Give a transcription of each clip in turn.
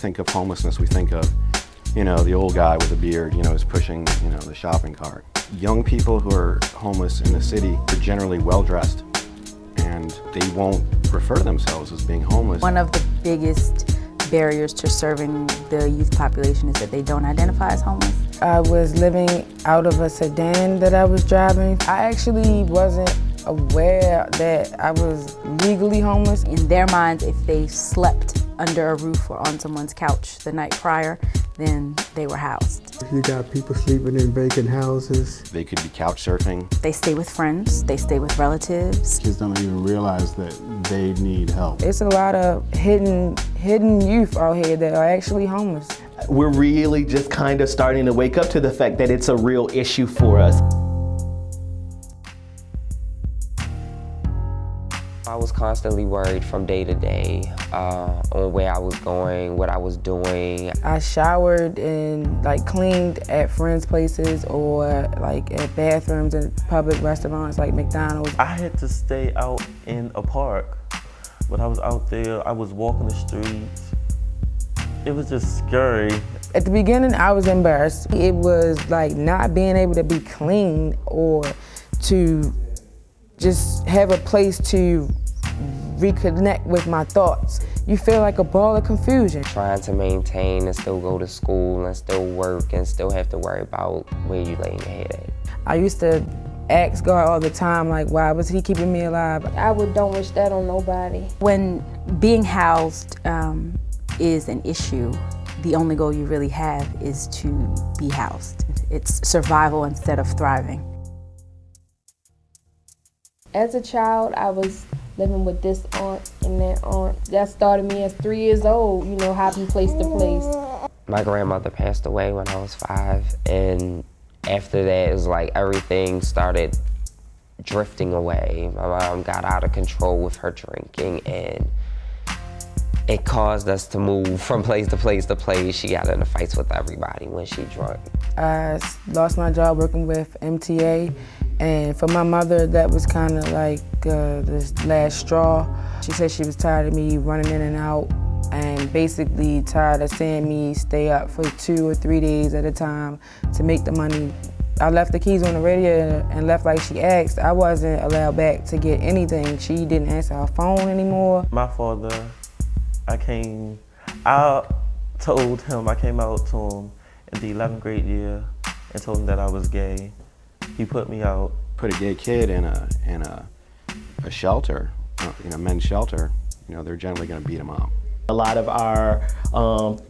think of homelessness, we think of, the old guy with a beard, is pushing, the shopping cart. Young people who are homeless in the city are generally well-dressed, and they won't refer to themselves as being homeless. One of the biggest barriers to serving the youth population is that they don't identify as homeless. I was living out of a sedan that I was driving. I actually wasn't aware that I was legally homeless. In their minds, if they slept under a roof or on someone's couch the night prior, then they were housed. You got people sleeping in vacant houses. They could be couch surfing. They stay with friends, they stay with relatives. Kids don't even realize that they need help. It's a lot of hidden youth out here that are actually homeless. We're really just kind of starting to wake up to the fact that it's a real issue for us. I was constantly worried from day to day on where I was going, what I was doing. I showered and cleaned at friends' places or at bathrooms in public restaurants like McDonald's. I had to stay out in a park, but I was out there, I was walking the streets. It was just scary. At the beginning, I was embarrassed. It was not being able to be clean or to just have a place to reconnect with my thoughts. You feel like a ball of confusion. Trying to maintain and still go to school and still work and still have to worry about where you laying your head at. I used to ask God all the time, why was he keeping me alive? Don't wish that on nobody. When being housed is an issue, the only goal you really have is to be housed. It's survival instead of thriving. As a child, I was living with this aunt and that aunt. That started me as 3 years old, hopping place to place. My grandmother passed away when I was 5, and after that, it was like everything started drifting away. My mom got out of control with her drinking, and it caused us to move from place to place to place. She got into fights with everybody when she drunk. I lost my job working with MTA, and for my mother, that was kind of this last straw. She said she was tired of me running in and out, and basically tired of seeing me stay up for 2 or 3 days at a time to make the money. I left the keys on the radio and left like she asked. I wasn't allowed back to get anything. She didn't answer her phone anymore. My father, I came out to him in the 11th grade year and told him that I was gay. He put me out. Put a gay kid in a shelter, men's shelter, they're generally going to beat him up. A lot of our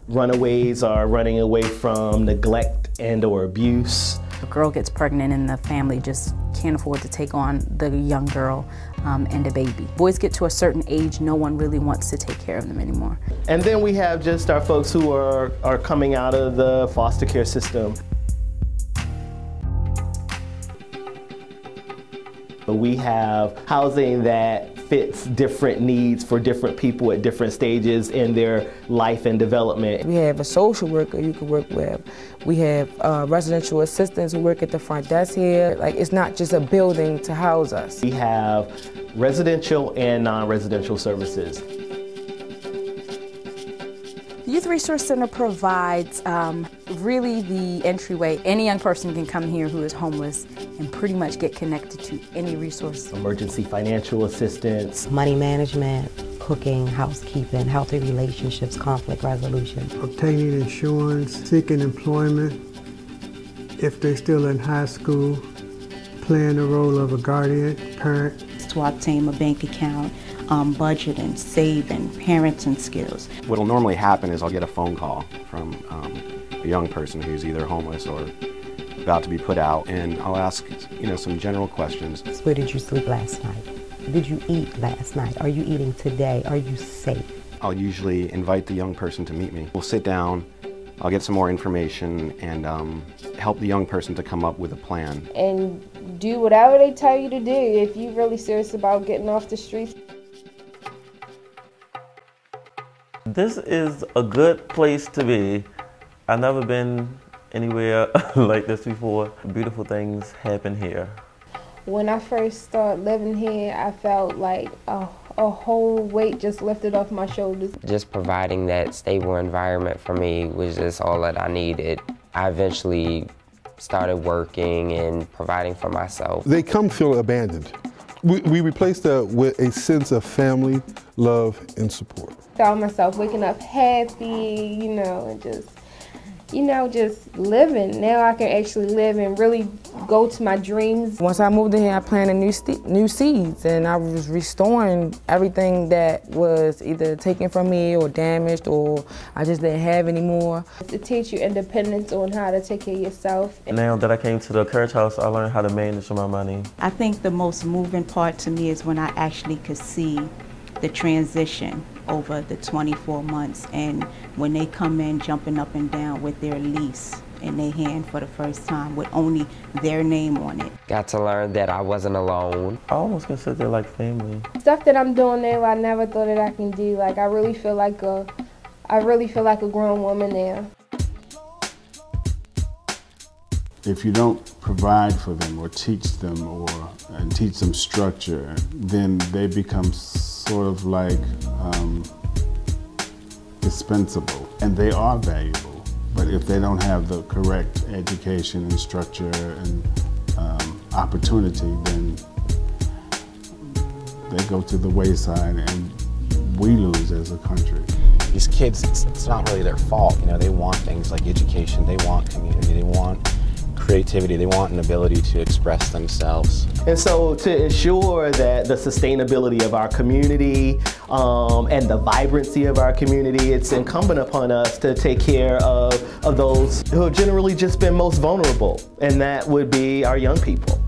runaways are running away from neglect and or abuse. A girl gets pregnant and the family just can't afford to take on the young girl and a baby. Boys get to a certain age, no one really wants to take care of them anymore. And then we have just our folks who are coming out of the foster care system. We have housing that fits different needs for different people at different stages in their life and development. We have a social worker you can work with. We have residential assistants who work at the front desk here. It's not just a building to house us. We have residential and non-residential services. The Youth Resource Center provides really the entryway. Any young person can come here who is homeless and pretty much get connected to any resource. Emergency financial assistance. Money management, cooking, housekeeping, healthy relationships, conflict resolution. Obtaining insurance, seeking employment, if they're still in high school, playing the role of a guardian, parent. To obtain a bank account, budgeting, saving, parenting skills. What'll normally happen is I'll get a phone call from a young person who's either homeless or about to be put out, and I'll ask, some general questions. Where did you sleep last night? Did you eat last night? Are you eating today? Are you safe? I'll usually invite the young person to meet me. We'll sit down, I'll get some more information, and help the young person to come up with a plan. And do whatever they tell you to do if you're really serious about getting off the streets. This is a good place to be. I've never been anywhere like this before. Beautiful things happen here. When I first started living here, I felt like, oh, a whole weight just lifted off my shoulders. Just providing that stable environment for me was just all that I needed. I eventually started working and providing for myself. They come feel abandoned. We replaced that with a sense of family, love, and support. Found myself waking up happy, you know, and just living. Now I can actually live and really go to my dreams. Once I moved in here, I planted new seeds, and I was restoring everything that was either taken from me or damaged or I just didn't have anymore. To teach you independence on how to take care of yourself. Now that I came to the Courage House, I learned how to manage my money. I think the most moving part to me is when I actually could see the transition over the 24 months, and when they come in jumping up and down with their lease in their hand for the first time with only their name on it. Got to learn that I wasn't alone. I almost consider it like family. Stuff that I'm doing now, I never thought that I can do. Like I really feel like a grown woman now. If you don't provide for them or teach them and teach them structure, then they become sort of like dispensable, and they are valuable. But if they don't have the correct education and structure and opportunity, then they go to the wayside, and we lose as a country. These kids, it's not really their fault. You know, they want things like education, they want community, they want creativity, they want an ability to express themselves. And so to ensure that the sustainability of our community and the vibrancy of our community, it's incumbent upon us to take care of those who have generally just been most vulnerable, and that would be our young people.